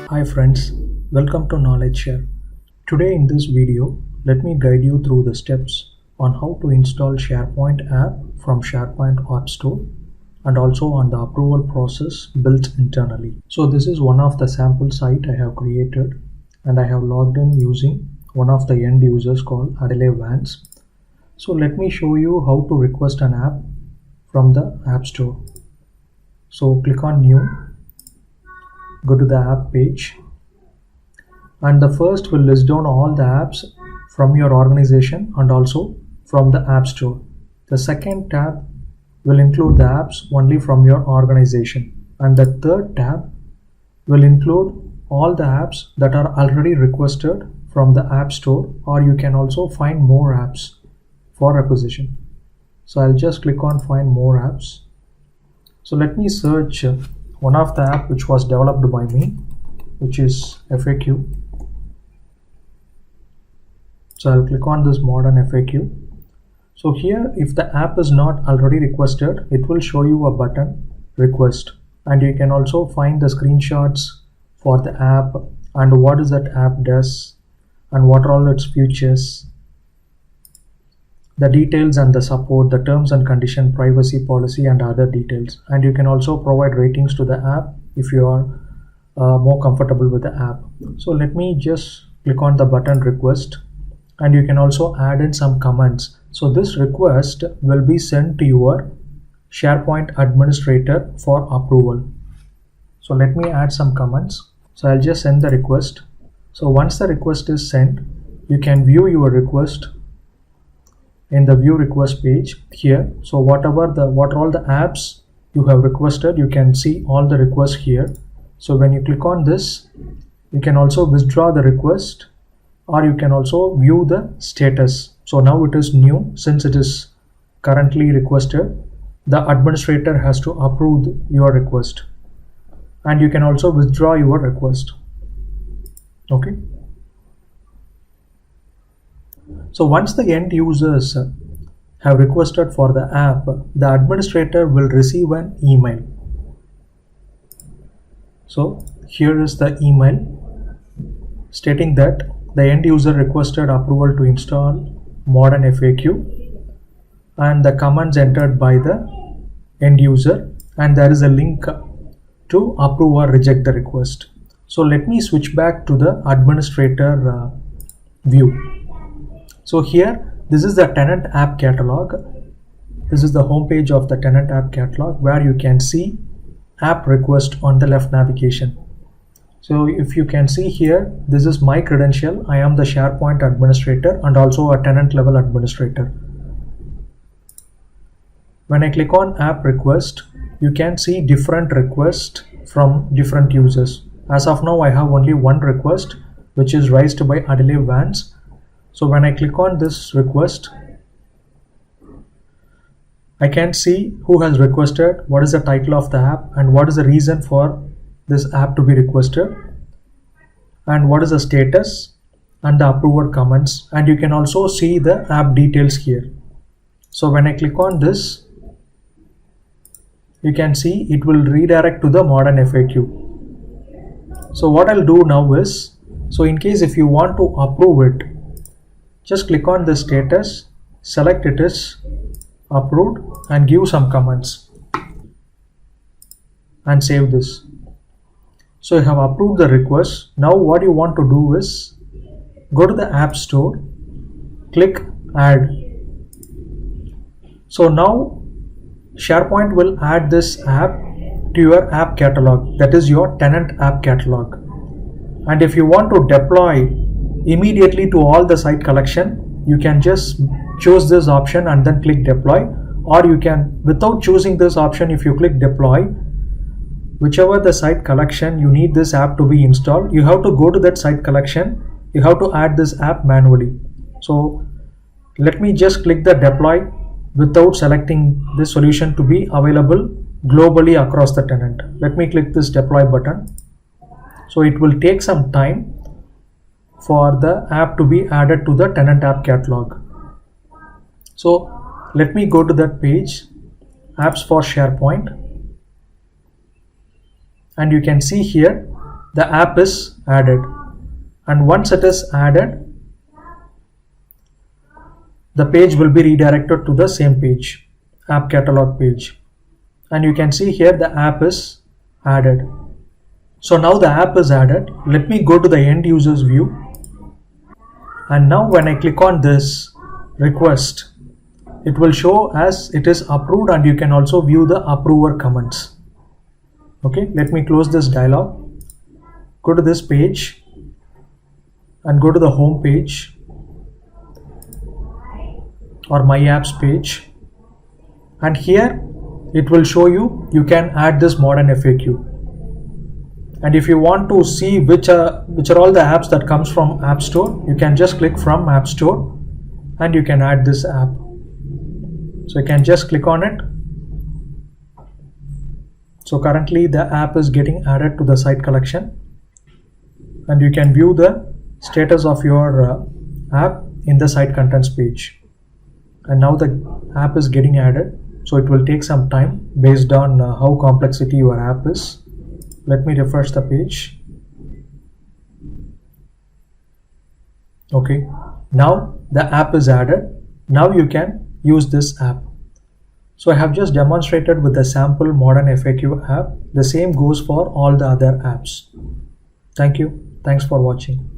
Hi friends, welcome to Knowledge Share. Today in this video, let me guide you through the steps on how to install SharePoint app from SharePoint App Store and also on the approval process built internally. So this is one of the sample site I have created and I have logged in using one of the end users called Adelaide Vance. So let me show you how to request an app from the App Store. So click on New, go to the app page, and the first will list down all the apps from your organization and also from the App Store. The second tab will include the apps only from your organization, and the third tab will include all the apps that are already requested from the App Store, or you can also find more apps for requisition. So I'll just click on find more apps. So let me search one of the app which was developed by me, which is FAQ. So I'll click on this modern FAQ. So here, if the app is not already requested, it will show you a button request, and you can also find the screenshots for the app and what is that app does and what are all its features, the details and the support, the terms and condition, privacy policy and other details. And you can also provide ratings to the app if you are more comfortable with the app. So let me just click on the button request, and you can also add in some comments. So this request will be sent to your SharePoint administrator for approval. So let me add some comments. So I'll just send the request. So once the request is sent, you can view your request in the view request page here. So what are all the apps you have requested, you can see all the requests here. So when you click on this, you can also withdraw the request, or you can also view the status. So now it is new since it is currently requested. The administrator has to approve your request, and you can also withdraw your request. Okay. So once the end users have requested for the app, the administrator will receive an email. So here is the email stating that the end user requested approval to install modern FAQ, and the comments entered by the end user, and there is a link to approve or reject the request. So let me switch back to the administrator view. So here, this is the tenant app catalog. This is the home page of the tenant app catalog, where you can see app request on the left navigation. So if you can see here, this is my credential. I am the SharePoint administrator and also a tenant level administrator. When I click on app request, you can see different requests from different users. As of now, I have only one request, which is raised by Adelaide Vance. So when I click on this request, I can see who has requested, what is the title of the app, and what is the reason for this app to be requested, and what is the status and the approver comments. And you can also see the app details here. So when I click on this, you can see it will redirect to the modern FAQ. So what I'll do now is, so in case if you want to approve it, just click on the status, select it is approved, and give some comments and save this. So you have approved the request. Now what you want to do is go to the App Store, click add. So now SharePoint will add this app to your app catalog, that is your tenant app catalog. And if you want to deploy immediately to all the site collection, you can just choose this option and then click deploy, or you can, without choosing this option, if you click deploy, whichever the site collection you need this app to be installed, you have to go to that site collection, you have to add this app manually. So let me just click the deploy without selecting this solution to be available globally across the tenant. Let me click this deploy button. So it will take some time for the app to be added to the tenant app catalog. So let me go to that page, apps for SharePoint, and you can see here the app is added, and once it is added, the page will be redirected to the same page, app catalog page, and you can see here the app is added. So now the app is added. Let me go to the end users view, and now when I click on this request, it will show as it is approved, and you can also view the approver comments. Okay, let me close this dialog, go to this page and go to the home page or my apps page, and here it will show you can add this modern FAQ. And if you want to see which are all the apps that comes from App Store, you can just click from App Store and you can add this app. So you can just click on it. So currently the app is getting added to the site collection, and you can view the status of your app in the site contents page. And now the app is getting added, so it will take some time based on how complexity your app is. Let me refresh the page. Okay, now the app is added. Now you can use this app. So I have just demonstrated with the sample modern FAQ app. The same goes for all the other apps. Thank you. Thanks for watching.